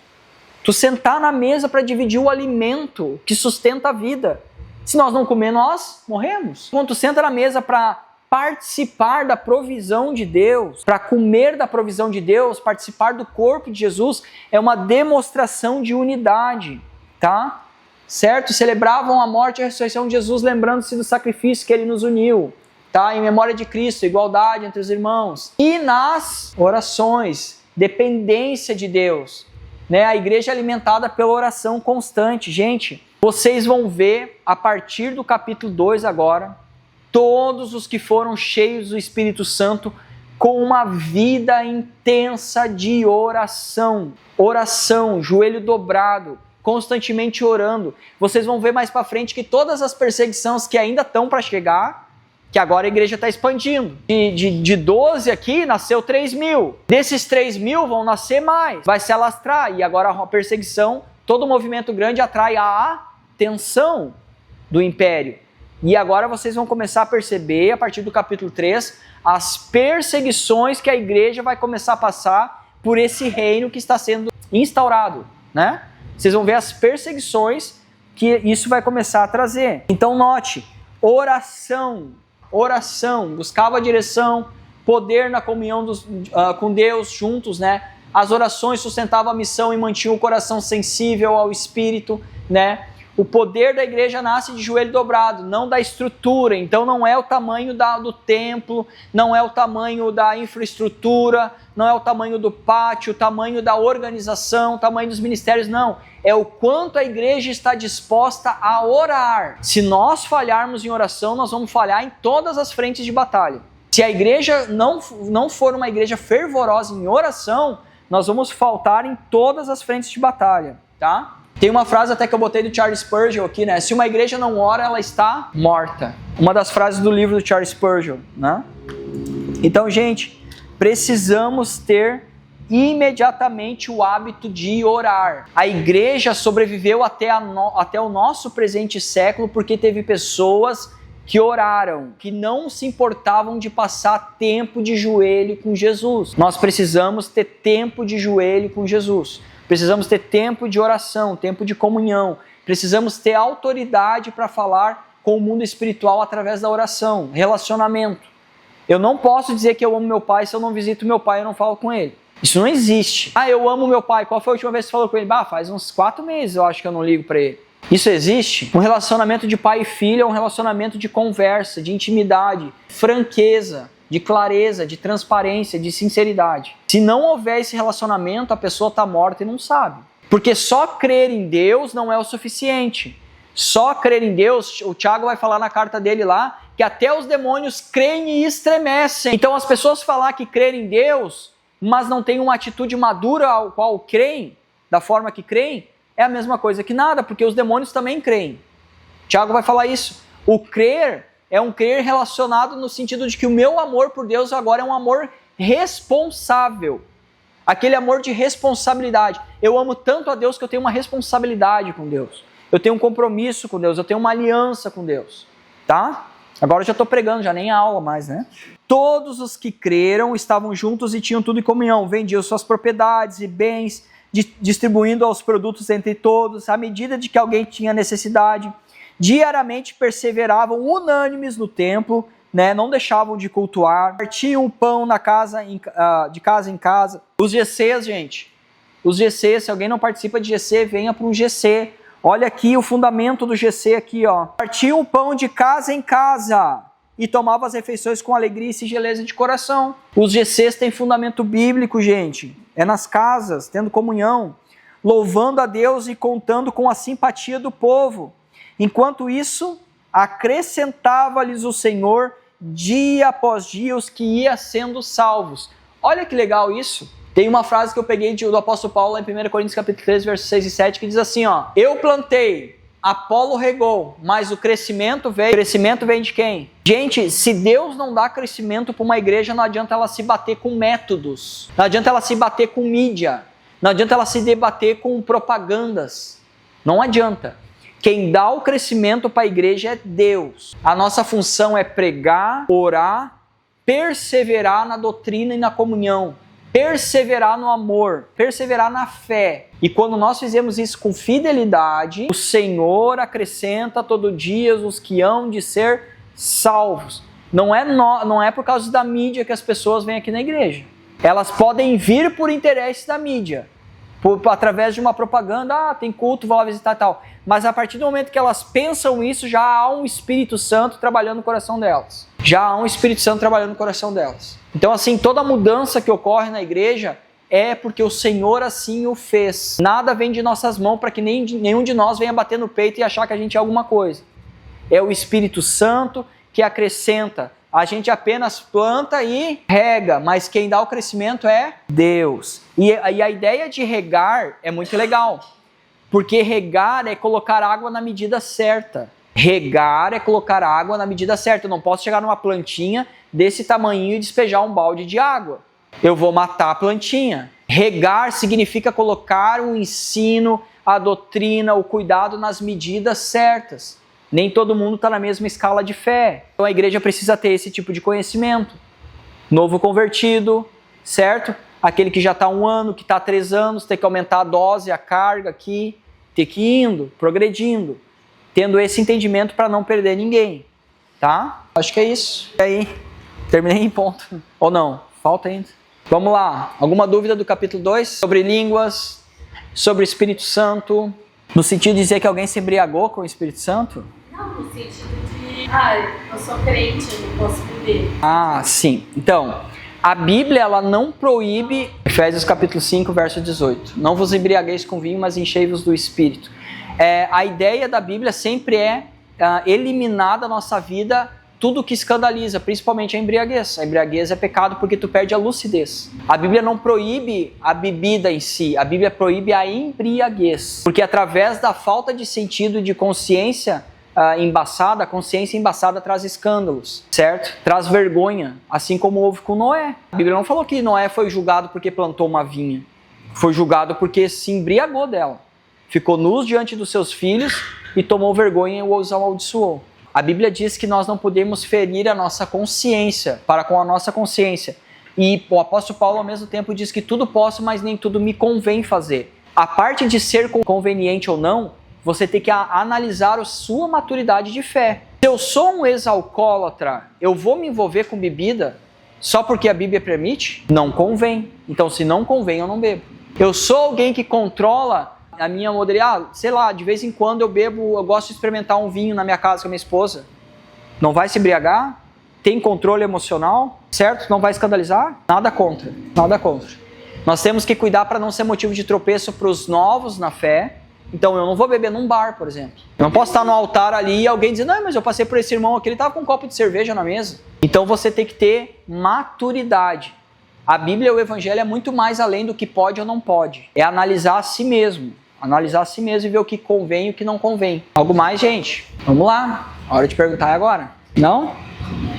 Tu sentar na mesa para dividir o alimento que sustenta a vida. Se nós não comer, nós morremos. Quando tu senta na mesa para participar da provisão de Deus, para comer da provisão de Deus, participar do corpo de Jesus, é uma demonstração de unidade, tá? Certo? Celebravam a morte e a ressurreição de Jesus, lembrando-se do sacrifício que ele nos uniu. tá? Em memória de Cristo, igualdade entre os irmãos. E nas orações, dependência de Deus, né? A igreja é alimentada pela oração constante. Gente, vocês vão ver a partir do capítulo 2 agora, todos os que foram cheios do Espírito Santo com uma vida intensa de oração. Oração, joelho dobrado, constantemente orando. Vocês vão ver mais para frente que todas as perseguições que ainda estão para chegar, que agora a igreja está expandindo. De 12 aqui, nasceu 3.000. Desses 3.000 vão nascer mais. Vai se alastrar. E agora a perseguição, todo movimento grande atrai a atenção do império. E agora vocês vão começar a perceber, a partir do capítulo 3, as perseguições que a igreja vai começar a passar por esse reino que está sendo instaurado, né? Vocês vão ver as perseguições que isso vai começar a trazer. Então note, oração, buscava a direção, poder na comunhão com Deus juntos, né? As orações sustentavam a missão e mantinham o coração sensível ao Espírito, né? O poder da igreja nasce de joelho dobrado, não da estrutura. Então não é o tamanho do templo, não é o tamanho da infraestrutura, não é o tamanho do pátio, o tamanho da organização, o tamanho dos ministérios, não. É o quanto a igreja está disposta a orar. Se nós falharmos em oração, nós vamos falhar em todas as frentes de batalha. Se a igreja não for uma igreja fervorosa em oração, nós vamos faltar em todas as frentes de batalha, tá? Tem uma frase até que eu botei do Charles Spurgeon aqui, né? Se uma igreja não ora, ela está morta. Uma das frases do livro do Charles Spurgeon, né? Então, gente, precisamos ter imediatamente o hábito de orar. A igreja sobreviveu até o nosso presente século porque teve pessoas que oraram, que não se importavam de passar tempo de joelho com Jesus. Nós precisamos ter tempo de joelho com Jesus. Precisamos ter tempo de oração, tempo de comunhão. Precisamos ter autoridade para falar com o mundo espiritual através da oração, relacionamento. Eu não posso dizer que eu amo meu pai se eu não visito meu pai e eu não falo com ele. Isso não existe. Ah, eu amo meu pai. Qual foi a última vez que você falou com ele? Faz uns 4 meses eu acho que eu não ligo para ele. Isso existe? Um relacionamento de pai e filho é um relacionamento de conversa, de intimidade, franqueza, de clareza, de transparência, de sinceridade. Se não houver esse relacionamento, a pessoa está morta e não sabe. Porque só crer em Deus não é o suficiente. Só crer em Deus, o Tiago vai falar na carta dele lá, que até os demônios creem e estremecem. Então as pessoas falar que creem em Deus, mas não têm uma atitude madura ao qual creem, da forma que creem, é a mesma coisa que nada, porque os demônios também creem. Tiago vai falar isso. O crer é um crer relacionado no sentido de que o meu amor por Deus agora é um amor responsável. Aquele amor de responsabilidade. Eu amo tanto a Deus que eu tenho uma responsabilidade com Deus. Eu tenho um compromisso com Deus, eu tenho uma aliança com Deus. Tá? Agora eu já estou pregando, já nem a aula mais, né? Todos os que creram estavam juntos e tinham tudo em comunhão. Vendiam suas propriedades e bens, distribuindo aos produtos entre todos, à medida de que alguém tinha necessidade. Diariamente perseveravam unânimes no templo, né? Não deixavam de cultuar, partiam o pão de casa em casa. Os GCs, gente, se alguém não participa de GC, venha para um GC. Olha aqui o fundamento do GC aqui, ó. Partiam o pão de casa em casa e tomavam as refeições com alegria e singeleza de coração. Os GCs têm fundamento bíblico, gente. É nas casas, tendo comunhão, louvando a Deus e contando com a simpatia do povo. Enquanto isso, acrescentava-lhes o Senhor dia após dia os que iam sendo salvos. Olha que legal isso. Tem uma frase que eu peguei do apóstolo Paulo em 1 Coríntios capítulo 13, versos 6 e 7, que diz assim, ó: eu plantei, Apolo regou, mas o crescimento veio. O crescimento vem de quem? Gente, se Deus não dá crescimento para uma igreja, não adianta ela se bater com métodos. Não adianta ela se bater com mídia. Não adianta ela se debater com propagandas. Não adianta. Quem dá o crescimento para a igreja é Deus. A nossa função é pregar, orar, perseverar na doutrina e na comunhão, perseverar no amor, perseverar na fé. E quando nós fizemos isso com fidelidade, o Senhor acrescenta todo dia os que hão de ser salvos. Não é por causa da mídia que as pessoas vêm aqui na igreja. Elas podem vir por interesse da mídia, através de uma propaganda, tem culto, vão lá visitar e tal. Mas a partir do momento que elas pensam isso, já há um Espírito Santo trabalhando no coração delas. Já há um Espírito Santo trabalhando no coração delas. Então, assim, toda mudança que ocorre na igreja é porque o Senhor assim o fez. Nada vem de nossas mãos para que nenhum de nós venha bater no peito e achar que a gente é alguma coisa. É o Espírito Santo que acrescenta. A gente apenas planta e rega, mas quem dá o crescimento é Deus. E a ideia de regar é muito legal, porque regar é colocar água na medida certa. Regar é colocar água na medida certa. Eu não posso chegar numa plantinha desse tamanhinho e despejar um balde de água. Eu vou matar a plantinha. Regar significa colocar o ensino, a doutrina, o cuidado nas medidas certas. Nem todo mundo está na mesma escala de fé. Então a igreja precisa ter esse tipo de conhecimento. Novo convertido, certo? Aquele que já está 1 ano, que está 3 anos, tem que aumentar a dose, a carga aqui, ter que ir indo, progredindo, tendo esse entendimento para não perder ninguém, tá? Acho que é isso. E aí, terminei em ponto. Ou não? Falta ainda. Vamos lá. Alguma dúvida do capítulo 2? Sobre línguas, sobre o Espírito Santo, no sentido de dizer que alguém se embriagou com o Espírito Santo? Não, no sentido de, eu sou crente, eu não posso beber. Sim. Então, a Bíblia, ela não proíbe, Efésios capítulo 5, verso 18, não vos embriagueis com vinho, mas enchei-vos do Espírito. A ideia da Bíblia sempre é eliminar da nossa vida tudo que escandaliza, principalmente a embriaguez. A embriaguez é pecado porque tu perde a lucidez. A Bíblia não proíbe a bebida em si, a Bíblia proíbe a embriaguez. Porque através da falta de sentido e de consciência embaçada, a consciência embaçada traz escândalos, certo? Traz vergonha, assim como houve com Noé. A Bíblia não falou que Noé foi julgado porque plantou uma vinha. Foi julgado porque se embriagou dela. Ficou nu diante dos seus filhos e tomou vergonha e os amaldiçoou. A Bíblia diz que nós não podemos ferir a nossa consciência, para com a nossa consciência. E o apóstolo Paulo ao mesmo tempo diz que tudo posso, mas nem tudo me convém fazer. A parte de ser conveniente ou não, você tem que analisar a sua maturidade de fé. Se eu sou um ex-alcoólatra, eu vou me envolver com bebida só porque a Bíblia permite? Não convém. Então, se não convém, eu não bebo. Eu sou alguém que controla a minha moderação, sei lá, de vez em quando eu bebo, eu gosto de experimentar um vinho na minha casa com a minha esposa. Não vai se embriagar? Tem controle emocional? Certo? Não vai escandalizar? Nada contra, nada contra. Nós temos que cuidar para não ser motivo de tropeço para os novos na fé. Então eu não vou beber num bar, por exemplo. Eu não posso estar no altar ali e alguém dizer, não, mas eu passei por esse irmão aqui, ele estava com um copo de cerveja na mesa. Então você tem que ter maturidade. A Bíblia e o Evangelho é muito mais além do que pode ou não pode. É analisar a si mesmo. Analisar a si mesmo e ver o que convém e o que não convém. Algo mais, gente? Vamos lá. A hora de perguntar é agora. Não?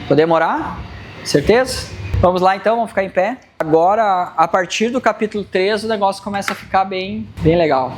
Podemos orar? Certeza? Vamos lá então, vamos ficar em pé. Agora, a partir do capítulo 3, o negócio começa a ficar bem legal.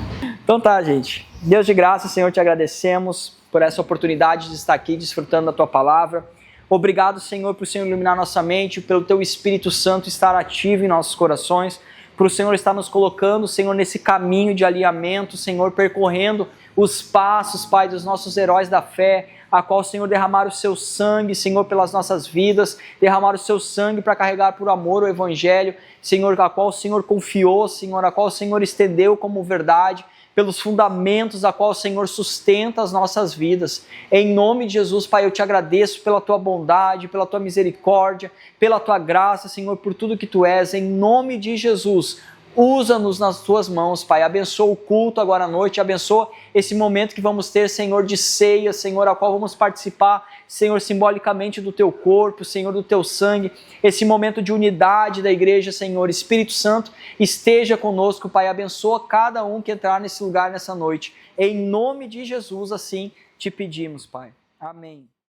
Então tá, gente. Deus de graça, Senhor, te agradecemos por essa oportunidade de estar aqui desfrutando da Tua Palavra. Obrigado, Senhor, por o Senhor iluminar nossa mente, pelo Teu Espírito Santo estar ativo em nossos corações, por o Senhor estar nos colocando, Senhor, nesse caminho de alinhamento, Senhor, percorrendo os passos, Pai, dos nossos heróis da fé, a qual o Senhor derramar o Seu sangue, Senhor, pelas nossas vidas, derramar o Seu sangue para carregar por amor o Evangelho, Senhor, a qual o Senhor confiou, Senhor, a qual o Senhor estendeu como verdade, pelos fundamentos a qual o Senhor sustenta as nossas vidas. Em nome de Jesus, Pai, eu te agradeço pela Tua bondade, pela Tua misericórdia, pela Tua graça, Senhor, por tudo que Tu és. Em nome de Jesus, usa-nos nas Tuas mãos, Pai. Abençoa o culto agora à noite, abençoa esse momento que vamos ter, Senhor, de ceia, Senhor, a qual vamos participar, Senhor, simbolicamente do Teu corpo, Senhor, do Teu sangue, esse momento de unidade da igreja, Senhor. Espírito Santo, esteja conosco, Pai, abençoa cada um que entrar nesse lugar nessa noite. Em nome de Jesus, assim te pedimos, Pai. Amém.